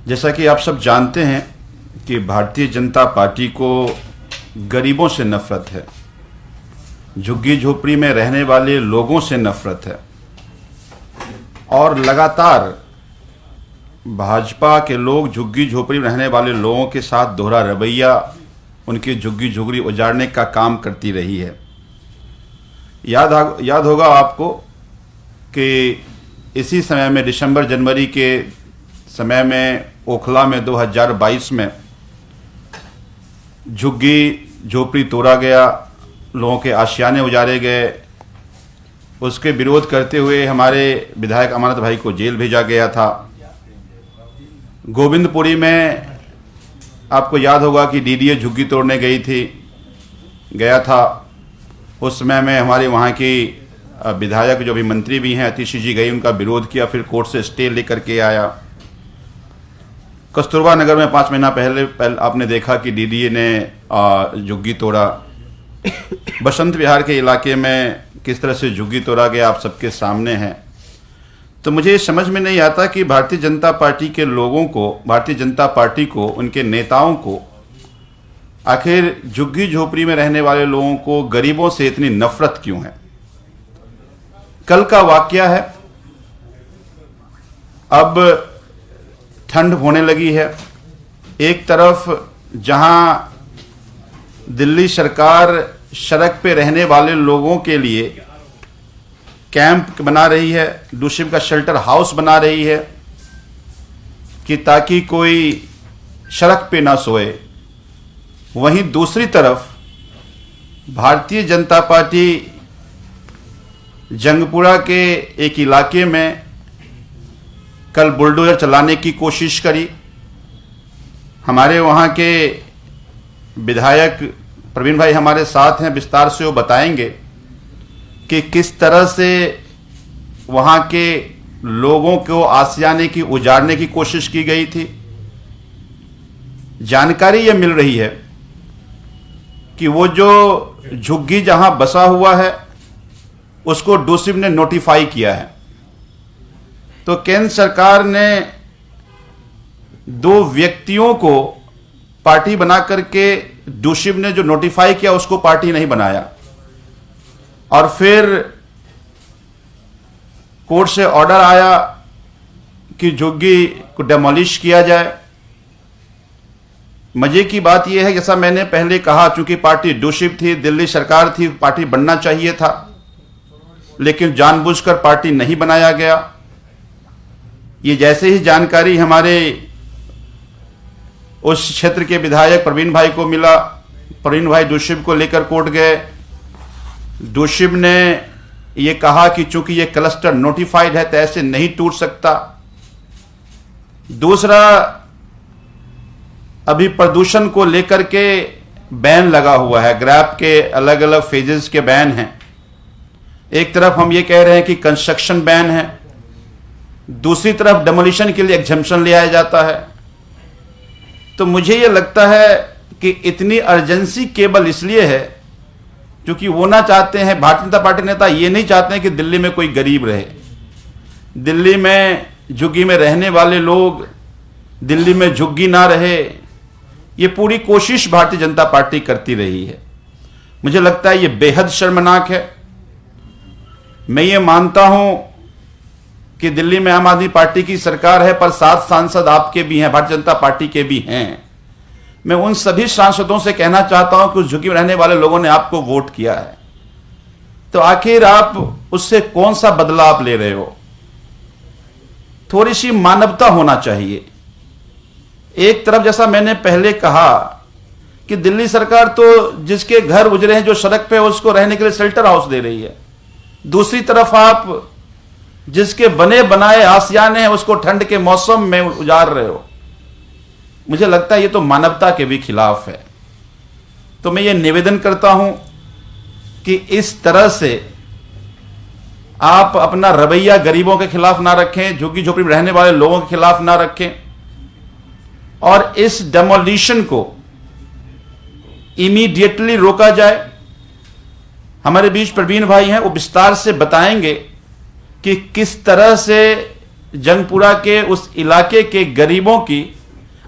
जैसा कि आप सब जानते हैं कि भारतीय जनता पार्टी को गरीबों से नफरत है, झुग्गी झोपड़ी में रहने वाले लोगों से नफरत है और लगातार भाजपा के लोग झुग्गी झोपड़ी में रहने वाले लोगों के साथ दोहरा रवैया, उनकी झुग्गी झोपड़ी उजाड़ने का काम करती रही है। याद होगा आपको कि इसी समय में दिसंबर जनवरी के समय में ओखला में 2022 में झुग्गी झोपड़ी तोड़ा गया, लोगों के आशियाने उजाड़े गए। उसके विरोध करते हुए हमारे विधायक अमानत भाई को जेल भेजा गया था। गोविंदपुरी में आपको याद होगा कि डीडीए झुग्गी तोड़ने गया था। उस समय में हमारे वहाँ की विधायक जो अभी मंत्री भी हैं अतिशी जी गई, उनका विरोध किया, फिर कोर्ट से स्टे लेकर के आया। कस्तूरबा नगर में 5 महीना पहले आपने देखा कि डीडीए ने झुग्गी तोड़ा। बसंत विहार के इलाके में किस तरह से झुग्गी तोड़ा गया आप सबके सामने है। तो मुझे ये समझ में नहीं आता कि भारतीय जनता पार्टी के लोगों को, भारतीय जनता पार्टी को, उनके नेताओं को आखिर झुग्गी झोपड़ी में रहने वाले लोगों को, गरीबों से इतनी नफरत क्यों है। कल का वाकया है, अब ठंड होने लगी है। एक तरफ जहां दिल्ली सरकार सड़क पे रहने वाले लोगों के लिए कैंप बना रही है, दूसरी का शेल्टर हाउस बना रही है कि ताकि कोई सड़क पे ना सोए, वहीं दूसरी तरफ भारतीय जनता पार्टी जंगपुरा के एक इलाके में कल बुलडोजर चलाने की कोशिश करी। हमारे वहाँ के विधायक प्रवीण भाई हमारे साथ हैं, विस्तार से वो बताएंगे कि किस तरह से वहाँ के लोगों को आशियाने की उजाड़ने की कोशिश की गई थी। जानकारी ये मिल रही है कि वो जो झुग्गी जहां बसा हुआ है उसको डूसिब ने नोटिफाई किया है। तो केंद्र सरकार ने 2 व्यक्तियों को पार्टी बना करके डूसिब ने जो नोटिफाई किया उसको पार्टी नहीं बनाया और फिर कोर्ट से ऑर्डर आया कि झुग्गी को डेमोलिश किया जाए। मजे की बात यह है, जैसा मैंने पहले कहा, चूंकि पार्टी डूसिब थी, दिल्ली सरकार थी, पार्टी बनना चाहिए था, लेकिन जानबूझकर पार्टी नहीं बनाया गया। ये जैसे ही जानकारी हमारे उस क्षेत्र के विधायक प्रवीण भाई को मिला, प्रवीण भाई डूसिब को लेकर कोर्ट गए। डूसिब ने ये कहा कि चूंकि ये क्लस्टर नोटिफाइड है तो ऐसे नहीं टूट सकता। दूसरा, अभी प्रदूषण को लेकर के बैन लगा हुआ है, ग्रैप के अलग अलग फेजेस के बैन हैं। एक तरफ हम ये कह रहे हैं कि कंस्ट्रक्शन बैन है, दूसरी तरफ डेमोलिशन के लिए एग्जम्पशन ले आया जाता है। तो मुझे ये लगता है कि इतनी अर्जेंसी केवल इसलिए है क्योंकि वो ना चाहते हैं, भारतीय जनता पार्टी नेता ये नहीं चाहते हैं कि दिल्ली में कोई गरीब रहे। दिल्ली में झुग्गी में रहने वाले लोग, दिल्ली में झुग्गी ना रहे, ये पूरी कोशिश भारतीय जनता पार्टी करती रही है। मुझे लगता है ये बेहद शर्मनाक है। मैं ये मानता हूं कि दिल्ली में आम आदमी पार्टी की सरकार है, पर 7 सांसद आपके भी हैं, भारतीय जनता पार्टी के भी हैं। मैं उन सभी सांसदों से कहना चाहता हूं कि उस झुग्गी में रहने वाले लोगों ने आपको वोट किया है, तो आखिर आप उससे कौन सा बदलाव ले रहे हो। थोड़ी सी मानवता होना चाहिए। एक तरफ जैसा मैंने पहले कहा कि दिल्ली सरकार तो जिसके घर उजरे हैं, जो सड़क पे, उसको रहने के लिए शेल्टर हाउस दे रही है। दूसरी तरफ आप जिसके बने बनाए आशियाने हैं उसको ठंड के मौसम में उजाड़ रहे हो। मुझे लगता है ये तो मानवता के भी खिलाफ है। तो मैं ये निवेदन करता हूं कि इस तरह से आप अपना रवैया गरीबों के खिलाफ ना रखें, झुग्गी झोपड़ी में रहने वाले लोगों के खिलाफ ना रखें और इस डेमोलिशन को इमीडिएटली रोका जाए। हमारे बीच प्रवीण भाई हैं, वो विस्तार से बताएंगे कि किस तरह से जंगपुरा के उस इलाके के गरीबों की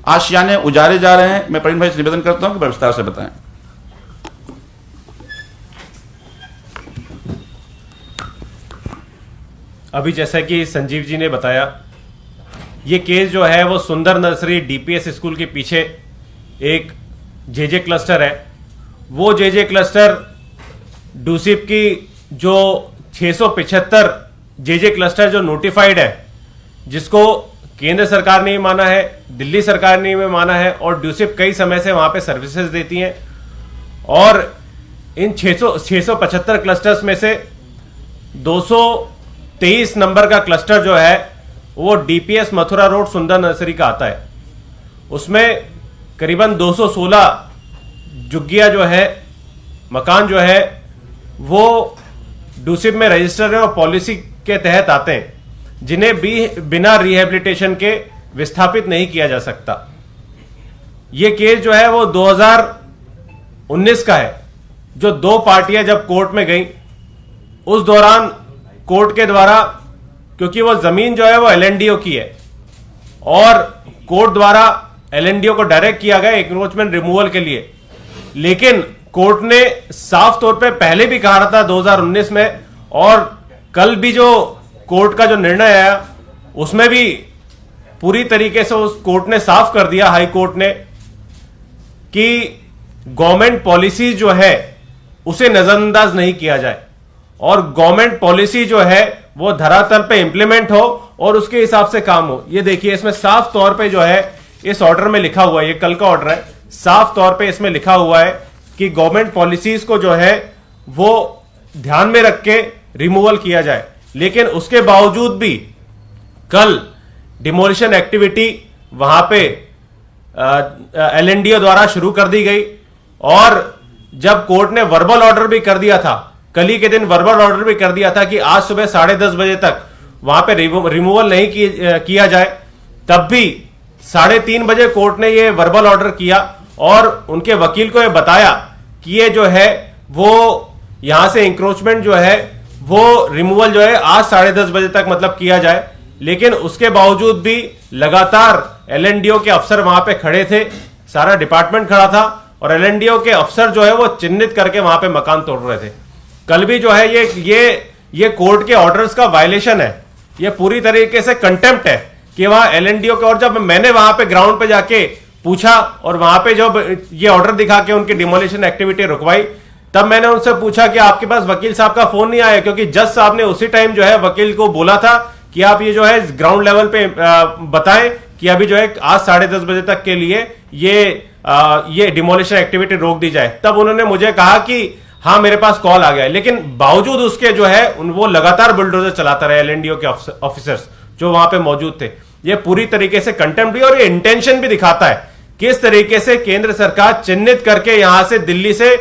आशियाने उजारे जा रहे हैं। मैं प्रवीण भाई से निवेदन करता हूं कि विस्तार से बताएं। अभी जैसा कि संजीव जी ने बताया, ये केस जो है वो सुंदर नर्सरी डीपीएस स्कूल के पीछे एक जेजे क्लस्टर है। वो जेजे क्लस्टर डूसिप की जो 675 जेजे क्लस्टर जो नोटिफाइड है, जिसको केंद्र सरकार ने माना है, दिल्ली सरकार ने माना है, और डूसिप कई समय से वहां पे सर्विसेज देती हैं। और इन 675 क्लस्टर्स में से 223 नंबर का क्लस्टर जो है वो डीपीएस मथुरा रोड सुंदर नर्सरी का आता है। उसमें करीबन 216 जुग्गिया जो है, मकान जो है वो डूसिप में रजिस्टर है और पॉलिसी के तहत आते हैं, जिन्हें भी बिना रिहेबिलिटेशन के विस्थापित नहीं किया जा सकता। यह केस जो है वो 2019 का है, जो 2 पार्टियां जब कोर्ट में गई, उस दौरान कोर्ट के द्वारा, क्योंकि वो जमीन जो है वो एलएनडीओ की है और कोर्ट द्वारा एलएनडीओ को डायरेक्ट किया गया एंक्रोचमेंट रिमूवल के लिए, लेकिन कोर्ट ने साफ तौर पे पहले भी कहा था 2019 में, और कल भी जो कोर्ट का जो निर्णय आया उसमें भी पूरी तरीके से उस कोर्ट ने साफ कर दिया, हाई कोर्ट ने, कि गवर्नमेंट पॉलिसी जो है उसे नजरअंदाज नहीं किया जाए और गवर्नमेंट पॉलिसी जो है वो धरातल पे इंप्लीमेंट हो और उसके हिसाब से काम हो। ये देखिए, इसमें साफ तौर पे जो है इस ऑर्डर में लिखा हुआ है, ये कल का ऑर्डर है, साफ तौर पे इसमें लिखा हुआ है कि गवर्नमेंट पॉलिसीज को जो है वो ध्यान में रख के रिमूवल किया जाए। लेकिन उसके बावजूद भी कल डिमोलिशन एक्टिविटी वहां पे एलएनडीओ द्वारा शुरू कर दी गई, और जब कोर्ट ने वर्बल ऑर्डर भी कर दिया था, कल ही के दिन वर्बल ऑर्डर भी कर दिया था कि आज सुबह 10:30 बजे तक वहां पे रिमूवल नहीं किया जाए, तब भी 3:30 बजे कोर्ट ने ये वर्बल ऑर्डर किया और उनके वकील को ये बताया कि ये जो है वो यहां से इंक्रोचमेंट जो है वो रिमूवल जो है आज 10:30 बजे तक मतलब किया जाए। लेकिन उसके बावजूद भी लगातार एलएनडीओ के अफसर वहां पे खड़े थे, सारा डिपार्टमेंट खड़ा था और एलएनडीओ के अफसर जो है वो चिन्हित करके वहां पे मकान तोड़ रहे थे। कल भी जो है ये कोर्ट के ऑर्डर्स का वायलेशन है, ये पूरी तरीके से कंटेम्प्ट है कि वहां एलएनडीओ के। और जब मैंने वहां पे ग्राउंड पे जाके पूछा और वहां पे जब ये ऑर्डर दिखा के उनकी डिमोलिशन एक्टिविटी रुकवाई, तब मैंने उनसे पूछा कि आपके पास वकील साहब का फोन नहीं आया, क्योंकि जज साहब ने उसी टाइम जो है वकील को बोला था कि आप ये जो है ग्राउंड लेवल पे बताएं कि अभी जो है आज 10:30 बजे तक के लिए ये डिमोलिशन एक्टिविटी रोक दी जाए। तब उन्होंने मुझे कहा कि हाँ मेरे पास कॉल आ गया, लेकिन बावजूद उसके जो है वो लगातार बुलडोजर चलाता रहे एलएनडीओ के ऑफिसर्स जो वहां पे मौजूद थे। ये पूरी तरीके से कंटेम्प्ट भी और ये इंटेंशन भी दिखाता है किस तरीके से केंद्र सरकार चिन्हित करके यहां से दिल्ली से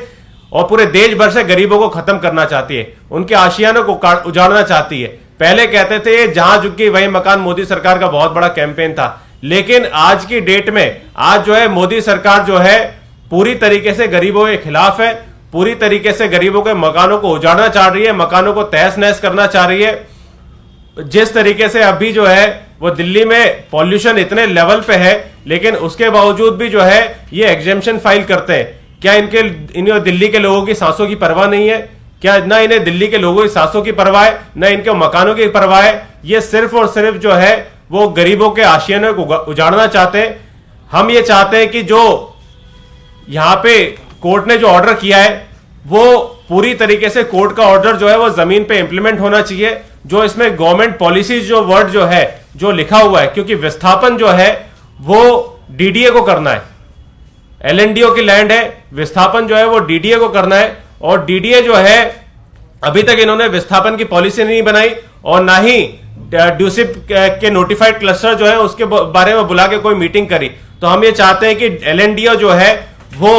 और पूरे देश भर से गरीबों को खत्म करना चाहती है, उनके आशियानों को उजाड़ना चाहती है। पहले कहते थे जहां झुकी वही मकान, मोदी सरकार का बहुत बड़ा कैंपेन था, लेकिन आज की डेट में आज जो है मोदी सरकार जो है पूरी तरीके से गरीबों के खिलाफ है, पूरी तरीके से गरीबों के मकानों को उजाड़ना चाह रही है, मकानों को तहस नहस करना चाह रही है। जिस तरीके से अभी जो है वो दिल्ली में पॉल्यूशन इतने लेवल पे है, लेकिन उसके बावजूद भी जो है ये एग्जेम्पशन फाइल करते हैं। क्या इन्हें दिल्ली के लोगों की सांसों की परवाह नहीं है? क्या ना इन्हें दिल्ली के लोगों की सांसों की परवाह है, ना इनके मकानों की परवाह है? ये सिर्फ और सिर्फ जो है वो गरीबों के आशियाने को उजाड़ना चाहते हैं। हम ये चाहते हैं कि जो यहां पे कोर्ट ने जो ऑर्डर किया है वो पूरी तरीके से कोर्ट का ऑर्डर जो है वो जमीन पे इंप्लीमेंट होना चाहिए। जो इसमें गवर्नमेंट पॉलिसीज जो वर्ड जो है जो लिखा हुआ है, क्योंकि विस्थापन जो है वो डीडीए को करना है, एलएनडीओ की लैंड है, विस्थापन जो है वो डीडीए को करना है। और डीडीए जो है अभी तक इन्होंने विस्थापन की पॉलिसी नहीं बनाई और ना ही डूसिप के नोटिफाइड क्लस्टर जो है उसके बारे में बुला के कोई मीटिंग करी। तो हम ये चाहते हैं कि एलएनडीओ जो है वो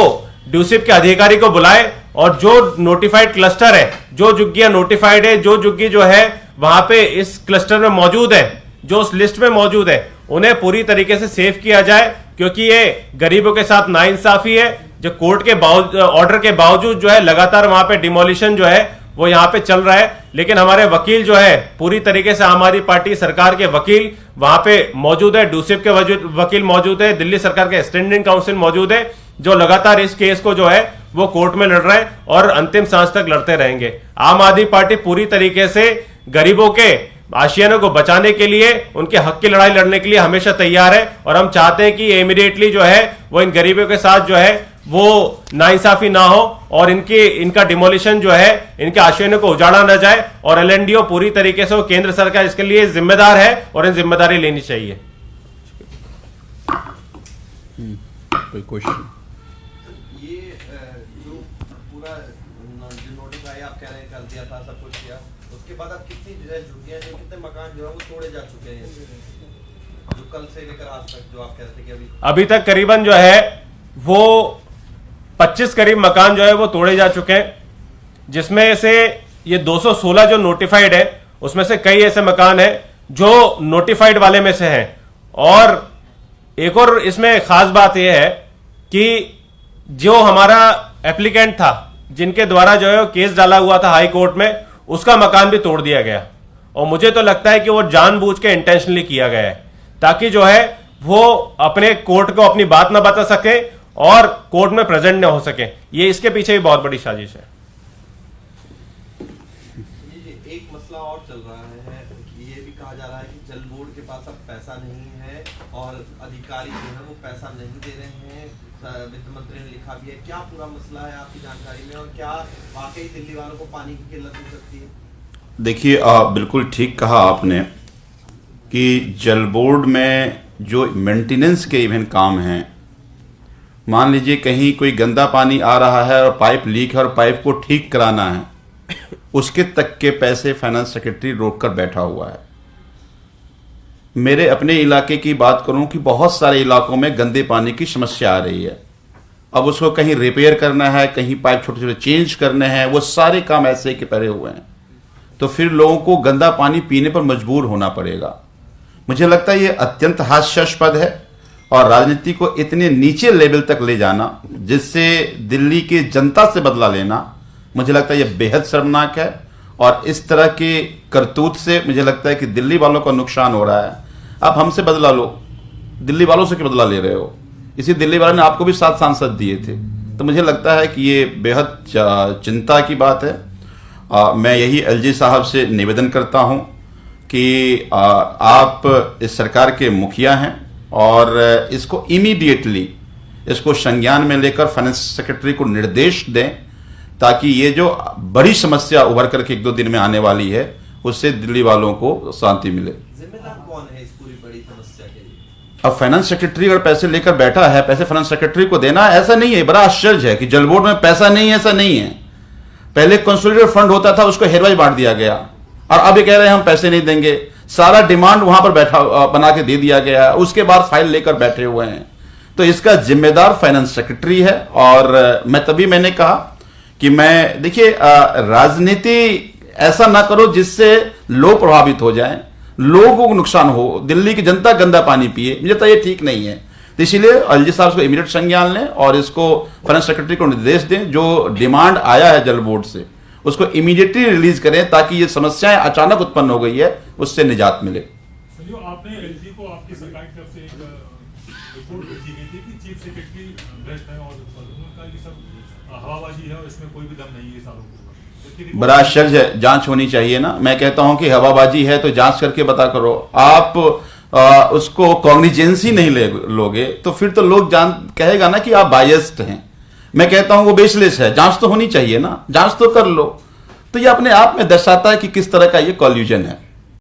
डूसिप के अधिकारी को बुलाए और जो नोटिफाइड क्लस्टर है, जो जुग्गियां नोटिफाइड है, जो जुग्गी जो है वहां पे इस क्लस्टर में मौजूद है, जो उस लिस्ट में मौजूद है, उन्हें पूरी तरीके से सेव किया जाए, क्योंकि ये गरीबों के साथ नाइंसाफी है। जो कोर्ट के ऑर्डर के बावजूद जो है लगातार वहां पे डिमोलिशन जो है वो यहाँ पे चल रहा है। लेकिन हमारे वकील जो है पूरी तरीके से, हमारी पार्टी सरकार के वकील वहां पे मौजूद है, डूसिप के वकील मौजूद है, दिल्ली सरकार के स्टैंडिंग काउंसिल मौजूद है, जो लगातार इस केस को जो है वो कोर्ट में लड़ रहे हैं और अंतिम सांस तक लड़ते रहेंगे। आम आदमी पार्टी पूरी तरीके से गरीबों के आशियानों को बचाने के लिए, उनके हक की लड़ाई लड़ने के लिए हमेशा तैयार है और हम चाहते हैं कि इमीडिएटली जो है वो इन गरीबों के साथ जो है वो नाइंसाफी ना हो और इनका डिमोलिशन जो है, इनके आशियानों को उजाड़ा ना जाए और एलएनडीओ पूरी तरीके से, वो केंद्र सरकार इसके लिए जिम्मेदार है और इन जिम्मेदारी लेनी चाहिए। कोई क्वेश्चन? ये जो पूरा जो नोटिफाई आप कह रहे हैं कर दिया था, सब कुछ किया, उसके बाद अब कितनी झुग्गियां, जो कितने मकान जो है वो तोड़े जा चुके हैं जो कल से लेकर आज तक, जो आप कह रहे थे कि अभी तक करीबन जो है वो 25 करीब मकान जो है वो तोड़े जा चुके हैं, जिसमें से ये 216 जो नोटिफाइड है उसमें से कई ऐसे मकान हैं जो नोटिफाइड वाले में से हैं। और एक और इसमें खास बात यह है कि जो हमारा एप्लीकेंट था, जिनके द्वारा जो है केस डाला हुआ था हाई कोर्ट में, उसका मकान भी तोड़ दिया गया। और मुझे तो लगता है कि वो जानबूझ के इंटेंशनली किया गया है ताकि जो है वो अपने कोर्ट को अपनी बात ना बता सके और कोर्ट में प्रेजेंट ना हो सके। ये इसके पीछे भी बहुत बड़ी साजिश है। एक मसला और चल रहा है कि ये भी कहा जा रहा है कि जल बोर्ड के पास अब पैसा नहीं है और अधिकारी जो है वो पैसा नहीं दे रहे हैं। वित्त मंत्री ने लिखा भी है। क्या पूरा मसला है आपकी जानकारी में, और क्या वाकई दिल्ली वालों को पानी की किल्लत हो सकती है? देखिए, बिल्कुल ठीक कहा आपने कि जल बोर्ड में जो मेंटेनेंस के इवन काम हैं, मान लीजिए कहीं कोई गंदा पानी आ रहा है और पाइप लीक है और पाइप को ठीक कराना है, उसके तक के पैसे फाइनेंस सेक्रेटरी रोक कर बैठा हुआ है। मेरे अपने इलाके की बात करूं कि बहुत सारे इलाकों में गंदे पानी की समस्या आ रही है। अब उसको कहीं रिपेयर करना है, कहीं पाइप छोटे छोटे चेंज करने हैं, वो सारे काम ऐसे के पड़े हुए हैं। तो फिर लोगों को गंदा पानी पीने पर मजबूर होना पड़ेगा। मुझे लगता है ये अत्यंत हास्यास्पद है और राजनीति को इतने नीचे लेवल तक ले जाना, जिससे दिल्ली की जनता से बदला लेना, मुझे लगता है ये बेहद शर्मनाक है। और इस तरह के करतूत से मुझे लगता है कि दिल्ली वालों का नुकसान हो रहा है। आप हमसे बदला लो, दिल्ली वालों से क्यों बदला ले रहे हो? इसी दिल्ली वालों ने आपको भी 7 सांसद दिए थे। तो मुझे लगता है कि ये बेहद चिंता की बात है। मैं यही एलजी साहब से निवेदन करता हूं कि आप इस सरकार के मुखिया हैं और इसको इमीडिएटली इसको संज्ञान में लेकर फाइनेंस सेक्रेटरी को निर्देश दें, ताकि ये जो बड़ी समस्या उभर करके 1-2 दिन में आने वाली है, उससे दिल्ली वालों को शांति मिले। जिम्मेदार कौन है इस पूरी बड़ी समस्या के लिए? अब फाइनेंस सेक्रेटरी अगर पैसे लेकर बैठा है, पैसे फाइनेंस सेक्रेटरी को देना, ऐसा नहीं है। बड़ा आश्चर्य है कि जल बोर्ड में पैसा नहीं है, ऐसा नहीं है। पहले कंसोलिडेटेड फंड होता था, उसको हेरवाई बांट दिया गया और अब ये कह रहे हैं हम पैसे नहीं देंगे। सारा डिमांड वहां पर बैठा बना के दे दिया गया है, उसके बाद फाइल लेकर बैठे हुए हैं। तो इसका जिम्मेदार फाइनेंस सेक्रेटरी है। और मैंने कहा कि मैं देखिए, राजनीति ऐसा ना करो जिससे लोग प्रभावित हो जाएं, लोगों को नुकसान हो, दिल्ली की जनता गंदा पानी पिए। मुझे तो ये ठीक नहीं है। तो इसीलिए एलजी साहब को इमीडिएट संज्ञान लें और इसको फाइनेंस सेक्रेटरी को निर्देश दें, जो डिमांड आया है जल बोर्ड से उसको इमीडिएटली रिलीज करें, ताकि ये समस्याएं अचानक उत्पन्न हो गई है उससे निजात मिले। आपने एलजी को आपकी सरकार की तरफ से एक रिपोर्ट भेजी गई थी कि चीफ सेक्रेटरी भ्रष्ट है और उनका ये सब हवाबाजी है और इसमें कोई भी दम नहीं है सारों को। बड़ा आश्चर्य है। जांच होनी चाहिए ना। मैं कहता हूं कि हवाबाजी है तो जांच करके बता करो। आप उसको कॉग्निजेंसी नहीं लोगे तो फिर तो लोग कहेगा ना कि आप बायस्ड हैं। मैं कहता हूं वो बेसलेस है। जांच तो होनी चाहिए ना, जांच तो कर लो। तो ये अपने आप में दर्शाता है कि किस तरह का ये कॉल्यूजन है।